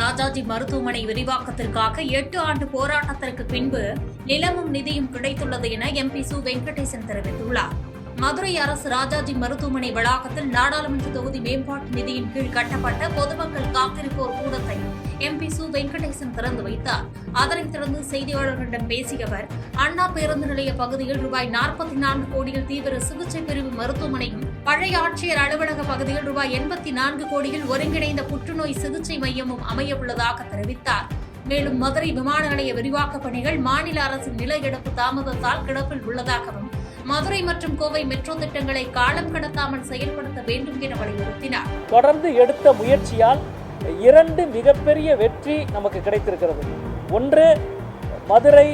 ராஜாஜி மருத்துவமனை விரிவாக்கத்திற்காக 8 ஆண்டு போராட்டத்திற்கு பின்பு நிலமும் நிதியும் கிடைத்துள்ளது என எம்பி சு வெங்கடேசன் தெரிவித்துள்ளார். மதுரை அரசு ராஜாஜி மருத்துவமனை வளாகத்தில் நாடாளுமன்ற தொகுதி மேம்பாட்டு நிதியின் கீழ் கட்டப்பட்ட பொதுமக்கள் காத்திருப்போர் கூடத்தை எம்பி சு வெங்கடேசன் திறந்து வைத்தார். அதனைத் தொடர்ந்து செய்தியாளர்களிடம் பேசிய அவர், அண்ணா பேருந்து நிலைய பகுதியில் ரூபாய் 44 கோடியில் தீவிர சிகிச்சை பிரிவு மருத்துவமனையும், பழைய ஆட்சியர் அலுவலக பகுதியில் ரூபாய் 84 கோடியில் ஒருங்கிணைந்த புற்றுநோய் சிகிச்சை மையமும் அமையவுள்ளதாக தெரிவித்தார். மேலும் மதுரை விமான நிலைய விரிவாக்கப் பணிகள் மாநில அரசின் நில எடுப்பு தாமதத்தால் கிடப்பில் உள்ளதாகவும், மதுரை மற்றும் கோவை மெட்ரோ திட்டங்களை காலம் கடத்தாமல் செயல்படுத்த வேண்டும் என வலியுறுத்தினார். தொடர்ந்து எடுத்த முயற்சியால் 2 மிகப்பெரிய வெற்றி நமக்கு கிடைத்திருக்கிறது. ஒன்று, மதுரை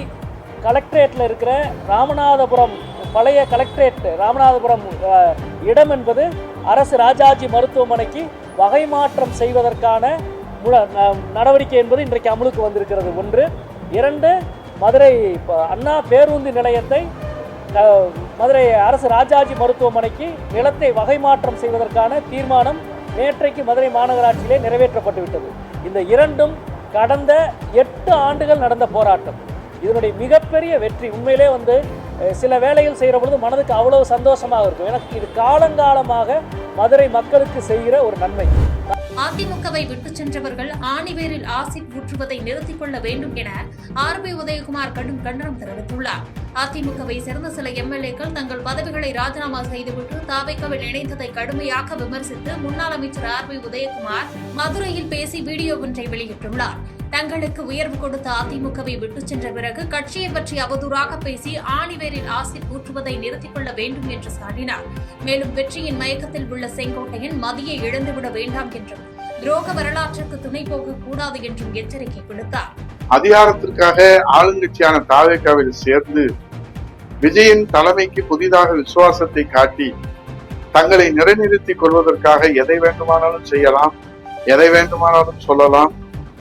கலெக்டரேட்டில் இருக்கிற ராமநாதபுரம் பழைய கலெக்டரேட் ராமநாதபுரம் இடம் என்பது அரசு ராஜாஜி மருத்துவமனைக்கு வகை மாற்றம் செய்வதற்கான நடவடிக்கை என்பது இன்றைக்கு அமலுக்கு வந்திருக்கிறது. 1. 2, மதுரை அண்ணா பேருந்து நிலையத்தை மதுரை அரசு ராஜாஜி மருத்துவமனைக்கு நிலத்தை வகை மாற்றம் செய்வதற்கான தீர்மானம் நேற்றைக்கு மதுரை மாநகராட்சியிலே நிறைவேற்றப்பட்டுவிட்டது. இந்த 2ம் கடந்த 8 ஆண்டுகள் நடந்த போராட்டம். இதனுடைய மிகப்பெரிய வெற்றி. உண்மையிலே சில வேலைகள் செய்கிற பொழுது மனதுக்கு அவ்வளவு சந்தோஷமாக இருக்கும். எனக்கு இது காலங்காலமாக மதுரை மக்களுக்கு செய்கிற ஒரு நன்மை. அதிமுகவை விட்டுச் சென்றவர்கள் ஆணிவேரில் ஆசிட் ஊற்றுவதை நிறுத்திக் கொள்ள வேண்டும் என RB உதயகுமார் கடும் கண்டனம் தெரிவித்துள்ளார். அதிமுகவை சேர்ந்த சில எம்எல்ஏக்கள் தங்கள் பதவிகளை ராஜினாமா செய்துவிட்டு தாவேக்காவில் இணைந்ததை கடுமையாக விமர்சித்து முன்னாள் அமைச்சர் RB உதயகுமார் மதுரையில் பேசி வீடியோ ஒன்றை வெளியிட்டுள்ளார். தங்களுக்கு உயர்வு கொடுத்த அதிமுகவை விட்டுச் சென்ற பிறகு கட்சியை பற்றி அவதூறாக பேசி ஆணிவேரில் ஆசிட் ஊற்றுவதை நிறுத்திக் கொள்ள வேண்டும் என்று சாடினார். மேலும் வெற்றியின் மயக்கத்தில் உள்ள செங்கோட்டையன் மதியை இழந்துவிட வேண்டாம் என்றும், துரோக வரலாற்றுக்கு துணை போகக்கூடாது என்றும் எச்சரிக்கை விடுத்தார். அதிகாரத்திற்காக ஆளுங்கட்சியான தாவேக்காவில் சேர்ந்து விஜயின் தலைமைக்கு புதிதாக விசுவாசத்தை காட்டி தங்களை நிலைநிறுத்திக் கொள்வதற்காக எதை வேண்டுமானாலும் செய்யலாம், எதை வேண்டுமானாலும் சொல்லலாம்,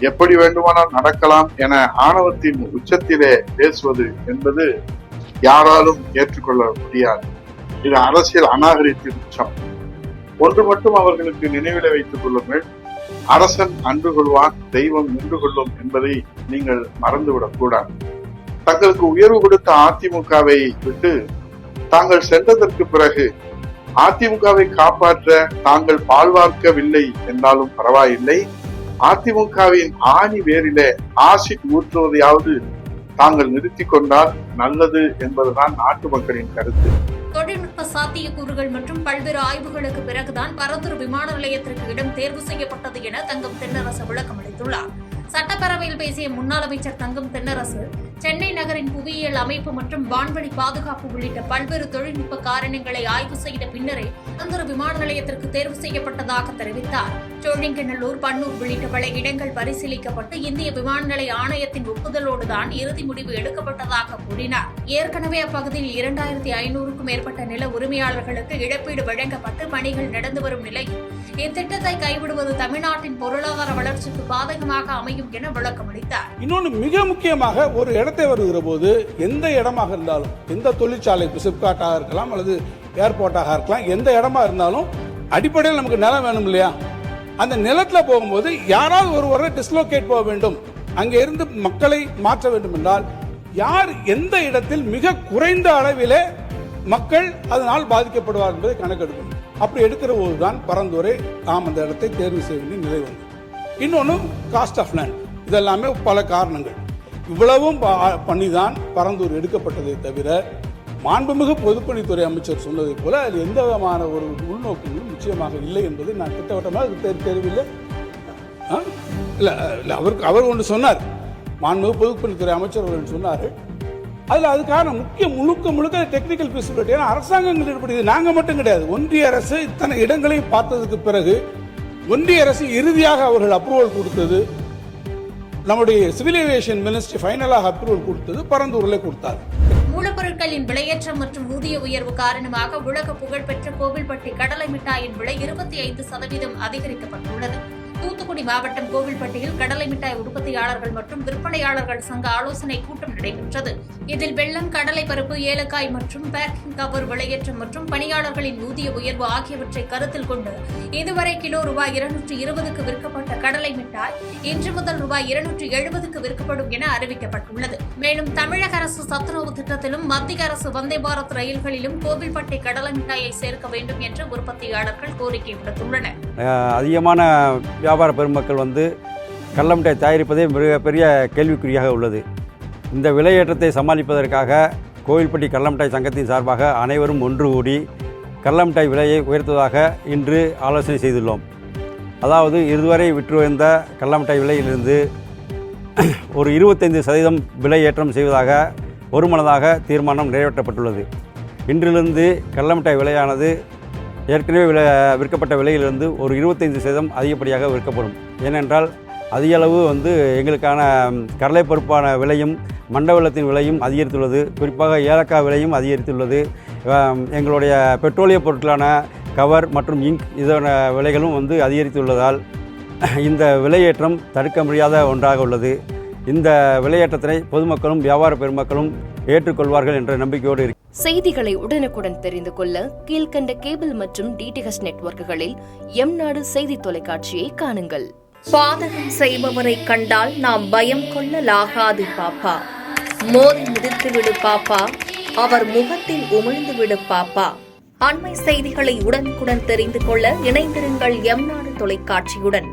எப்படி வேண்டுமானால் நடக்கலாம் என ஆணவத்தின் உச்சத்திலே பேசுவது என்பது யாராலும் ஏற்றுக்கொள்ள முடியாது. இது அரசியல் அநாகரிகத்தின் உச்சம். ஒன்று மட்டும் அவர்களுக்கு நினைவில் வைத்துக் கொள்ளுங்கள், அரசன் அன்று கொள்வான், தெய்வம் நின்று கொள்ளும் என்பதை நீங்கள் மறந்துவிடக் கூடாது. தங்களுக்கு உயர்வு கொடுத்த அதிமுகவை விட்டு தாங்கள் சென்றதற்கு பிறகு அதிமுகவை காப்பாற்ற தாங்கள் பால்வார்க்கவில்லை என்றாலும் பரவாயில்லை, அதிமுகவின் ஆணி வேரிலே ஆசிட் ஊற்றுவதையாவது தாங்கள் நிறுத்திக் கொண்டால் நல்லது என்பதுதான் நாட்டு மக்களின் கருத்து. தொழில்நுட்ப சாத்தியக்கூறுகள் மற்றும் பல்வேறு ஆய்வுகளுக்கு பிறகுதான் பரந்தூர் விமான நிலையத்திற்கு இடம் தேர்வு செய்யப்பட்டது என தங்கம் தென்னரசு விளக்கம் அளித்துள்ளார். சட்டப்பேரவையில் பேசிய முன்னாள் அமைச்சர் தங்கம் தென்னரசு, சென்னை நகரின் புவியியல் அமைப்பு மற்றும் வான்வழி பாதுகாப்பு உள்ளிட்ட பல்வேறு தொழில்நுட்ப காரணங்களை ஆய்வு செய்த பின்னரே பரந்தூர் விமான நிலையத்திற்கு தேர்வு செய்யப்பட்டதாக தெரிவித்தார். சோழிங்கநல்லூர், பன்னூர் உள்ளிட்ட பல இடங்கள் பரிசீலிக்கப்பட்டு இந்திய விமான நிலைய ஆணையத்தின் ஒப்புதலோடுதான் இறுதி முடிவு எடுக்கப்பட்டதாக கூறினார். ஏற்கனவே அப்பகுதியில் 2500க்கும் மேற்பட்ட நில உரிமையாளர்களுக்கு இழப்பீடு வழங்கப்பட்டு பணிகள் நடந்து வரும் நிலையில் இத்திட்டத்தை கைவிடுவது தமிழ்நாட்டின் பொருளாதார வளர்ச்சிக்கு பாதகமாக அமையும் என விளக்கம் அளித்தார். இன்னொன்று மிக முக்கியமாக, ஒரு இடத்தை வருகிற போது எந்த இடமாக இருந்தாலும், எந்த தொழிற்சாலை, சிப்காட்டாக இருக்கலாம் அல்லது ஏர்போர்ட்டாக இருக்கலாம், எந்த இடமா இருந்தாலும் அடிப்படையில் நமக்கு நிலம் வேணும் இல்லையா? அந்த நிலத்தில் போகும்போது யாராவது ஒருவரை டிஸ்லோகேட் போக வேண்டும், அங்கே இருந்து மக்களை மாற்ற வேண்டும் என்றால் யார் எந்த இடத்தில் மிக குறைந்த அளவிலே மக்கள் அதனால் பாதிக்கப்படுவார் என்பதை கணக்கெடுக்கணும். அப்படி எடுக்கிற போதுதான் பரந்தூரை நாம் அந்த இடத்தை தேர்வு செய்ய வேண்டிய நிலை வந்தது. இன்னொன்று காஸ்ட் ஆஃப் லேண்ட். இதெல்லாமே பல காரணங்கள். இவ்வளவும் பண்ணிதான் பரந்தூர் எடுக்கப்பட்டதை தவிர மாண்புமிகு பொதுப்பணித்துறை அமைச்சர் சொன்னதை போல அதில் எந்த விதமான ஒரு உள்நோக்கங்களும் நிச்சயமாக இல்லை என்பது நான் திட்டவட்டமாக தெரியவில்லை. இல்லை அவர் ஒன்று சொன்னார், மாண்புமிகு பொதுப்பணித்துறை அமைச்சர் அவர்கள் சொன்னார். அதில் அதுக்கான முழுக்க டெக்னிக்கல் ஃபீஸிபிலிட்டி. ஏன்னா அரசாங்கங்கள் ஈடுபடுது, நாங்கள் மட்டும் கிடையாது. ஒன்றிய அரசு இத்தனை இடங்களையும் பார்த்ததுக்கு பிறகு ஒன்றிய அரசு இறுதியாக அவர்கள் அப்ரூவல் கொடுத்தது, நம்முடைய சிவில் ஏவியேஷன் மினிஸ்ட்ரி ஃபைனலாக அப்ரூவல் கொடுத்தது பரந்தூரில் கொடுத்தார். மூலப்பொருட்களின் விலையேற்றம் மற்றும் ஊதிய உயர்வு காரணமாக உலக புகழ்பெற்ற கோவில்பட்டி கடலை மிட்டாயின் விலை 25% அதிகரிக்கப்பட்டுள்ளது. தூத்துக்குடி மாவட்டம் கோவில்பட்டியில் கடலை மிட்டாய் உற்பத்தியாளர்கள் மற்றும் விற்பனையாளர்கள் சங்க ஆலோசனை கூட்டம் நடைபெற்றது. இதில் வெல்லம், கடலை பருப்பு, ஏலக்காய் மற்றும் பேக்கிங் கவர் விலையேற்றம் மற்றும் பணியாளர்களின் ஊதிய உயர்வு ஆகியவற்றை கருத்தில் கொண்டு இதுவரை கிலோ ரூபாய் 220க்கு விற்கப்பட்ட கடலை மிட்டாய் இன்று முதல் ரூபாய் 270க்கு விற்கப்படும் என அறிவிக்கப்பட்டுள்ளது. மேலும் தமிழக அரசு சத்துணவு திட்டத்திலும் மத்திய அரசு வந்தே பாரத் ரயில்களிலும் கோவில்பட்டி கடலை மிட்டாயை சேர்க்க வேண்டும் என்று உற்பத்தியாளர்கள் கோரிக்கை விடுத்துள்ளனர். அதிகமான வியாபார பெருமக்கள் கடல மிட்டாய் தயாரிப்பதே மிகப்பெரிய கேள்விக்குறியாக உள்ளது. இந்த விலையேற்றத்தை சமாளிப்பதற்காக கோவில்பட்டி கடல மிட்டாய் சங்கத்தின் சார்பாக அனைவரும் ஒன்று கூடி கடல மிட்டாய் விலையை உயர்த்துவதாக இன்று ஆலோசனை செய்துள்ளோம். அதாவது இதுவரை விற்று வந்த கடல மிட்டாய் விலையிலிருந்து ஒரு 25% விலை ஏற்றம் செய்வதாக ஒருமனதாக தீர்மானம் நிறைவேற்றப்பட்டுள்ளது. இன்றிலிருந்து கடல மிட்டாய் விலையானது ஏற்கனவே விற்கப்பட்ட விலையிலிருந்து ஒரு 25% அதிகப்படியாக விற்கப்படும். ஏனென்றால் அதிக அளவு எங்களுக்கான கடலை பருப்பான விலையும் மண்டவெல்லத்தின் விலையும் அதிகரித்துள்ளது. குறிப்பாக ஏலக்காய் விலையும் அதிகரித்துள்ளது. எங்களுடைய பெட்ரோலிய பொருட்களான கவர் மற்றும் இங்க் இதோட விலைகளும் அதிகரித்துள்ளதால் இந்த விலையேற்றம் தடுக்க முடியாத ஒன்றாக உள்ளது. இந்த விலையேற்றத்தினை பொதுமக்களும் வியாபார பெருமக்களும் ஏற்றுக்கொள்வார்கள் என்ற நம்பிக்கையோடு இருக்கு. செய்திகளை உடனுக்குடன் தெரிந்து கொள்ள கீழ்கண்ட கேபிள் மற்றும் டிடிஎச் நெட்வொர்க்குகளில் எம்நாடு செய்தி தொலைக்காட்சியை காணுங்கள். பாதகம் செய்பவரை கண்டால் நாம் பயம் கொள்ளலாகாது பாப்பா. மோதி மிதித்துவிடு பாப்பா, அவர் முகத்தில் உமிழ்ந்துவிடு பாப்பா. அண்மை செய்திகளை உடனுக்குடன் தெரிந்து கொள்ள இணைந்திருங்கள் எம்நாடு தொலைக்காட்சியுடன்.